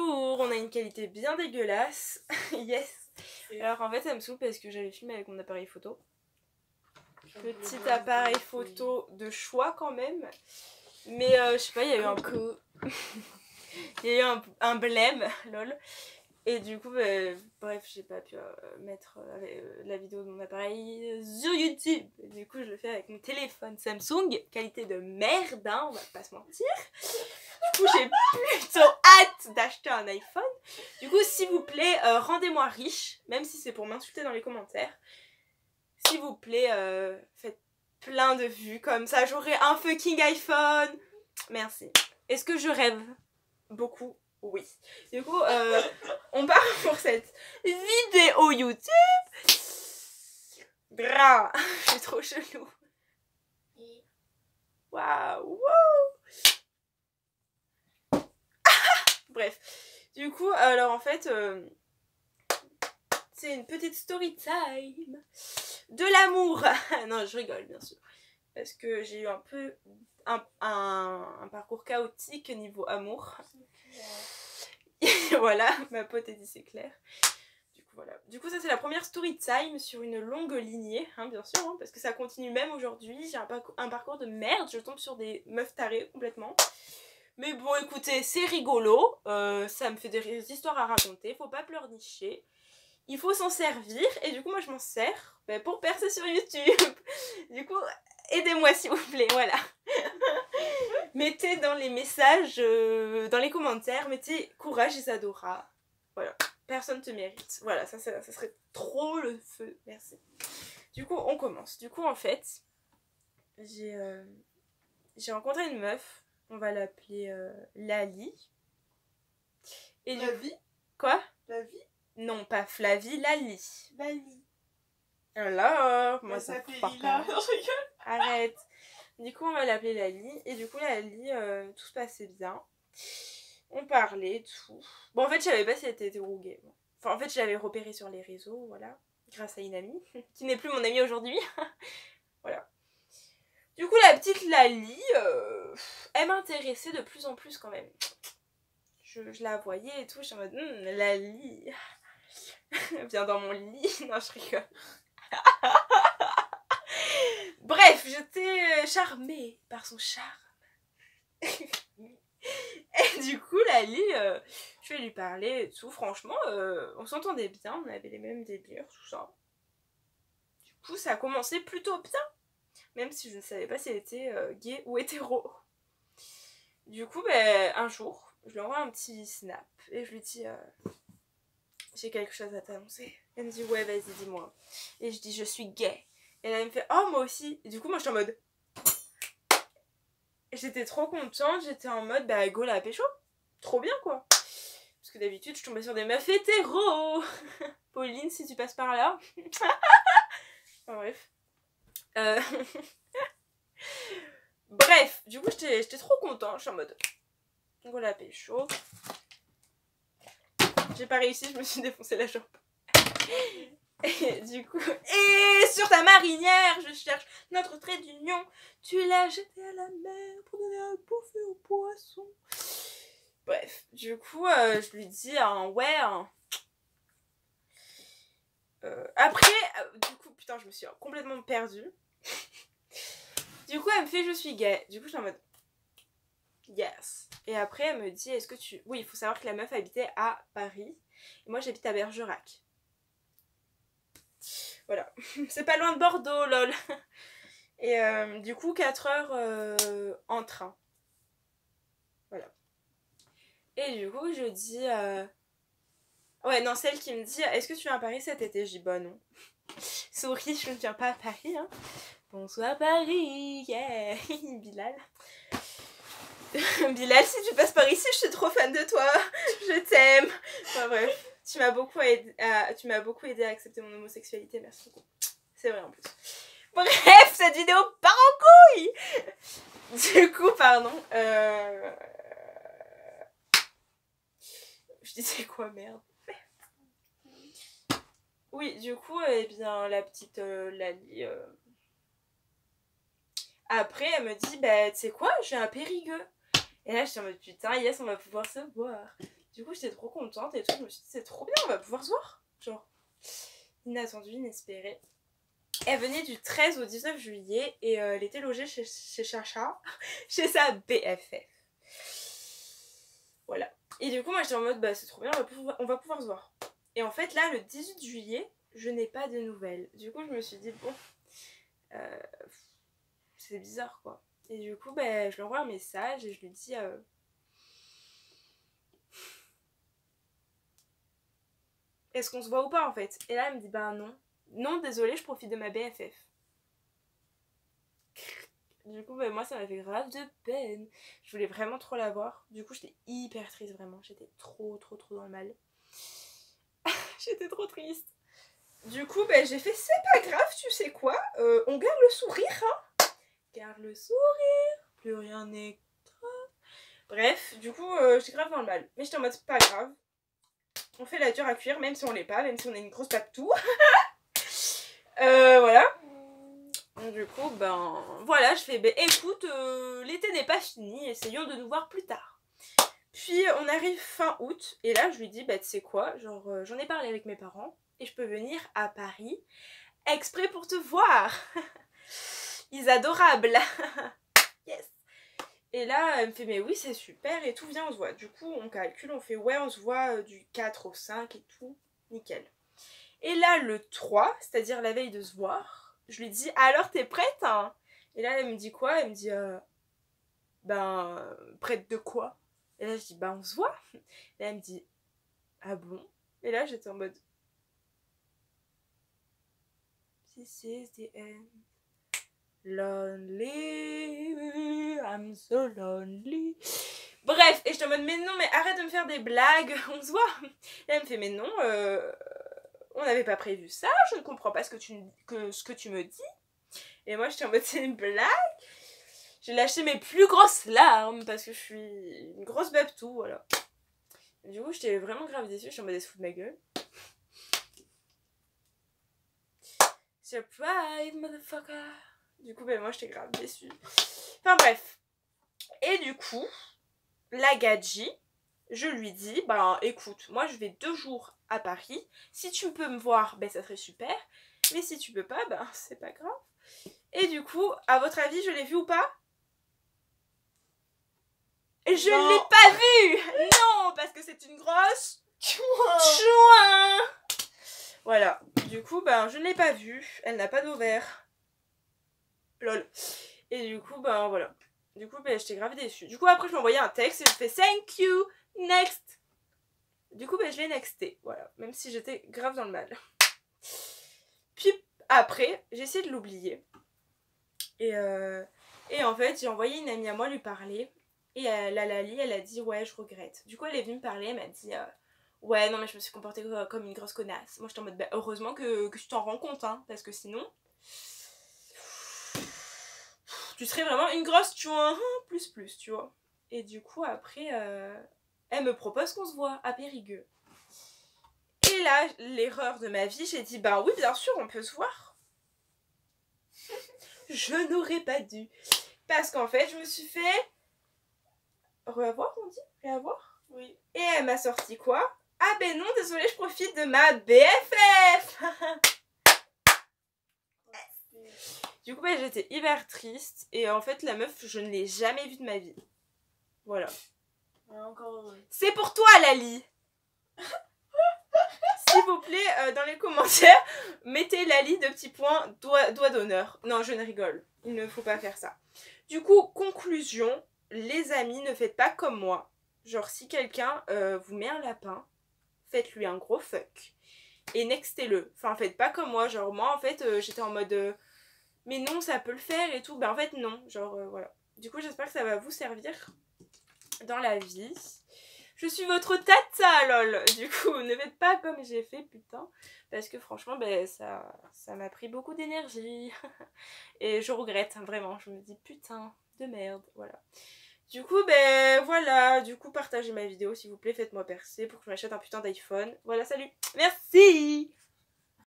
On a une qualité bien dégueulasse. Yes. Alors en fait ça me saoule parce que j'avais filmé avec mon appareil photo. Petit appareil photo de choix quand même. Mais je sais pas, il y a eu un peu... il y a eu un blême, lol. Et du coup, bref, j'ai pas pu mettre la vidéo de mon appareil sur YouTube. Du coup, je le fais avec mon téléphone Samsung. Qualité de merde, hein, on va pas se mentir. Du coup, j'ai plutôt hâte d'acheter un iPhone. Du coup, s'il vous plaît, rendez-moi riche, même si c'est pour m'insulter dans les commentaires. S'il vous plaît, faites plein de vues, comme ça j'aurai un fucking iPhone. Merci. Est-ce que je rêve? Beaucoup, oui. Du coup, on part pour cette vidéo YouTube. Bra, je suis trop chelou. Waouh, wow. Bref, du coup, alors en fait, c'est une petite story time de l'amour. Non, je rigole bien sûr, parce que j'ai eu un peu un parcours chaotique niveau amour. Voilà, ma pote a dit c'est clair. Du coup voilà. Du coup ça c'est la première story time sur une longue lignée, hein, bien sûr, hein, parce que ça continue même aujourd'hui. J'ai un parcours de merde, je tombe sur des meufs tarées complètement. Mais bon écoutez, c'est rigolo, ça me fait des histoires à raconter, faut pas pleurnicher. Il faut s'en servir, et du coup moi je m'en sers pour percer sur YouTube. Du coup, aidez-moi s'il vous plaît, voilà. Mettez dans les messages, dans les commentaires, mettez courage Isadora. Voilà, personne te mérite. Voilà, ça serait trop le feu, merci. Du coup, on commence. Du coup, en fait, j'ai rencontré une meuf, on va l'appeler Lali. Et Flavie? Quoi? Flavie? Non, pas Flavie, Lali. Lali. Alors, moi ça fait pas Lila. Je rigole. Arrête. Du coup, on va l'appeler Lali. Et du coup, Lali, tout se passait bien. On parlait, tout. Bon, en fait, je savais pas si elle était hétéro ou gay. Enfin, en fait, je l'avais repérée sur les réseaux, voilà. Grâce à une amie, qui n'est plus mon amie aujourd'hui. Voilà. Du coup, la petite Lali, elle m'intéressait de plus en plus quand même. Je la voyais et tout, je suis en mode, Lali. Viens dans mon lit. Non, je rigole. Bref, j'étais charmée par son charme. Et du coup, Lali, je vais lui parler et tout. Franchement, on s'entendait bien, on avait les mêmes délires, tout ça. Du coup, ça a commencé plutôt bien. Même si je ne savais pas si elle était gay ou hétéro. Du coup, un jour, je lui envoie un petit snap et je lui dis j'ai quelque chose à t'annoncer. Elle me dit ouais, vas-y, dis-moi. Et je dis je suis gay. Et elle me fait oh, moi aussi. Et du coup, moi, je suis en mode. J'étais trop contente, j'étais en mode go la pécho. Trop bien quoi. Parce que d'habitude, je tombais sur des meufs hétéros. Pauline, si tu passes par là. Enfin, bref. Bref, du coup, j'étais trop contente. Je suis en mode go la pécho. J'ai pas réussi, je me suis défoncé la jambe. Et du coup, et sur ta marinière, je cherche notre trait d'union. Tu l'as jeté à la mer pour donner à bouffer aux poissons. Bref, du coup, je lui dis ouais. Après, du coup, putain, je me suis complètement perdue. Du coup, elle me fait je suis gay. Du coup, je suis en mode yes. Et après, elle me dit est-ce que tu. Oui, il faut savoir que la meuf habitait à Paris. Et moi, j'habite à Bergerac. Voilà. C'est pas loin de Bordeaux, lol. Et du coup, 4 heures en train. Voilà. Et du coup, je dis... Ouais, non, celle qui me dit est-ce que tu viens à Paris cet été? Je dis bah non. Souris, je ne viens pas à Paris, hein. Bonsoir Paris, yeah. Bilal. Bilal, si tu passes par ici, je suis trop fan de toi. Je t'aime. Enfin bref. Tu m'as beaucoup aidé à accepter mon homosexualité, merci beaucoup. C'est vrai en plus. Bref, cette vidéo part en couille. Du coup, pardon. Je disais quoi, merde. Oui, du coup, eh bien, la petite Lali... Après, elle me dit, tu sais quoi, j'ai un Périgueux. Et là, je suis en mode, putain, yes, on va pouvoir se voir. Du coup, j'étais trop contente et tout. Je me suis dit, c'est trop bien, on va pouvoir se voir. Genre, inattendu, inespéré. Elle venait du 13 au 19 juillet et elle était logée chez Chacha, chez sa BFF. Voilà. Et du coup, moi, j'étais en mode, bah, c'est trop bien, on va pouvoir se voir. Et en fait, là, le 18 juillet, je n'ai pas de nouvelles. Du coup, je me suis dit, bon, c'est bizarre, quoi. Et du coup, bah, je lui envoie un message et je lui dis... est-ce qu'on se voit ou pas, en fait? Et là, elle me dit, bah non. Non, désolée, je profite de ma BFF. Du coup, bah, moi, ça m'a fait grave de peine. Je voulais vraiment trop la voir. Du coup, j'étais hyper triste, vraiment. J'étais trop dans le mal. J'étais trop triste. Du coup, bah, j'ai fait, c'est pas grave, tu sais quoi, on garde le sourire, hein. Garde le sourire, plus rien n'est grave. Bref, du coup, j'étais grave dans le mal. Mais j'étais en mode, c'est pas grave. On fait la dure à cuire, même si on l'est pas, même si on a une grosse papetou. Voilà. Du coup, ben voilà, je fais, ben écoute, l'été n'est pas fini, essayons de nous voir plus tard. Puis on arrive fin août, et là je lui dis, bah tu sais quoi, genre j'en ai parlé avec mes parents, et je peux venir à Paris, exprès pour te voir. Ils adorables. Yes. Et là elle me fait, mais oui c'est super, et tout, viens on se voit. Du coup on calcule, on fait, ouais on se voit du 4 au 5 et tout, nickel. Et là le 3, c'est-à-dire la veille de se voir, je lui dis, alors t'es prête hein? Et là elle me dit quoi? Elle me dit, ben prête de quoi? Et là je dis, ben on se voit. Et là elle me dit, ah bon? Et là j'étais en mode, this is the end. Lonely, I'm so lonely. Bref, et je te en mode, mais non, mais arrête de me faire des blagues, on se voit. Et elle me fait, mais non, on n'avait pas prévu ça, je ne comprends pas ce que tu me dis. Et moi j'étais en mode, c'est une blague. J'ai lâché mes plus grosses larmes parce que je suis une grosse baptou, voilà. Et du coup, j'étais vraiment grave déçue, je suis en mode, elle se fout de ma gueule. Surprise, motherfucker. Du coup, ben moi, j'étais grave déçue. Enfin bref. Et du coup, la gadji, je lui dis, ben écoute, moi je vais 2 jours à Paris. Si tu peux me voir, ben ça serait super. Mais si tu peux pas, ben c'est pas grave. Et du coup, à votre avis, je l'ai vu ou pas? Je ne l'ai pas vue. Non, parce que c'est une grosse chouin. Voilà. Du coup, ben je ne l'ai pas vue. Elle n'a pas d'ovaire. Lol. Et du coup, ben voilà. Du coup, ben j'étais grave déçue. Du coup, après, je lui ai envoyé un texte et je fais thank you, next. Du coup, ben je l'ai nexté. Voilà. Même si j'étais grave dans le mal. Puis après, j'ai essayé de l'oublier. Et en fait, j'ai envoyé une amie à moi lui parler. Et la Lali, elle a dit ouais, je regrette. Du coup, elle est venue me parler, elle m'a dit ouais, non, mais je me suis comportée comme une grosse connasse. Moi, j'étais en mode bah, heureusement que tu t'en rends compte, hein, parce que sinon, tu serais vraiment une grosse chouin, plus, tu vois. Et du coup, après, elle me propose qu'on se voit à Périgueux. Et là, l'erreur de ma vie, j'ai dit bah oui, bien sûr, on peut se voir. Je n'aurais pas dû. Parce qu'en fait, je me suis fait revoir, on dit? Réavoir? Oui. Et elle m'a sorti quoi? Ah ben non, désolée, je profite de ma BFF. Du coup, ben, j'étais hyper triste. Et en fait, la meuf, je ne l'ai jamais vue de ma vie. Voilà. Encore... C'est pour toi, Lali. S'il vous plaît, dans les commentaires, mettez Lali de petits points, doigt d'honneur. Non, je ne rigole. Il ne faut pas faire ça. Du coup, conclusion, les amis, ne faites pas comme moi. Genre, si quelqu'un vous met un lapin, faites-lui un gros fuck. Et nextez-le. Enfin, faites pas comme moi. Genre, moi, en fait, j'étais en mode... mais non, ça peut le faire et tout. Ben, en fait, non. Genre, voilà. Du coup, j'espère que ça va vous servir dans la vie. Je suis votre tata, lol. Du coup, ne faites pas comme j'ai fait, putain. Parce que franchement, ben, ça m'a pris beaucoup d'énergie. Et je regrette, hein, vraiment. Je me dis, putain, de merde. Voilà. Du coup, ben voilà. Du coup, partagez ma vidéo, s'il vous plaît. Faites-moi percer pour que je m'achète un putain d'iPhone. Voilà, salut. Merci.